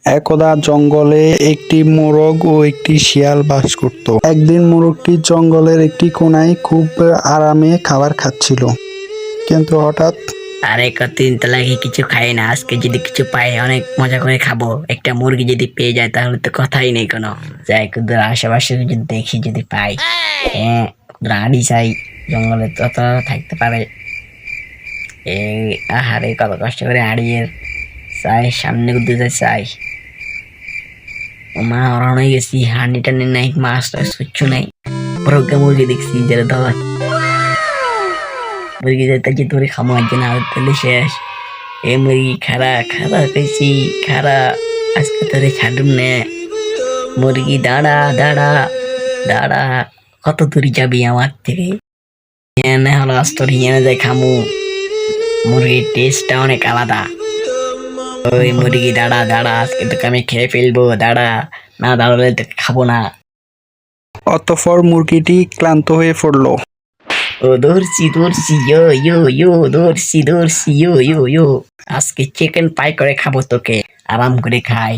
একদা জঙ্গলে একটি মোরগ ও একটি শিয়াল বাস করত। একদিন মোরগটি জঙ্গলের একটি কোণায় খুব আরামে খাবার খাচ্ছিল, কিন্তু হঠাৎ আরে কতদিন তো লাগে কিছু খাই না, আজকে যদি কিছু পাই অনেক মজা করে খাবো। একটা মুরগি যদি পেয়ে যায় তাহলে তো কথাই নেই কোনো। যাই কুদুর আশেপাশে যদি দেখি যদি পাই, হ্যাঁ আড়ি চাই, জঙ্গলে তত থাকতে পারে। এই আহারে কত কষ্ট করে আড়িয়ে চাই, সামনে কুদুর চাই। মা হরণ হয়ে গেছি, হান্ডি টান্ডি নাই, মাছ টাছ কিচ্ছু নাই। প্রজ্ঞা মুরগি দেখছি যেটা ধর মুরগি যেতে যে ধরে খামো একজন আর তাহলে শেষ। এ মুরগি খারা খারা কইছি, খারা আজকে তোরে ছাড়ুম নে। মুরগি দাঁড়া দাঁড়া দাঁড়া, কত দূর যাবি আমার থেকে? এনে হলো আস্তর হিয়ানে যাই খামু। মুরগির টেস্টটা অনেক আলাদা। ওই মুরগি দাঁড়া দাঁড়া, আজকে তোকে আমি খেয়ে ফেলবো, দাঁড়া, না দাঁড়ালে তোকে খাবো না। অতঃপর মুরগিটি ক্লান্ত হয়ে পড়ল। ও ধরছি ধরছি, ইয়ো ইয়ো ইয়ো, ধরছি ধরছি, ইয়ো ইয়ো ইয়ো। আজকে চিকেন পাই করে খাবো তোকে, আরাম করে খাই।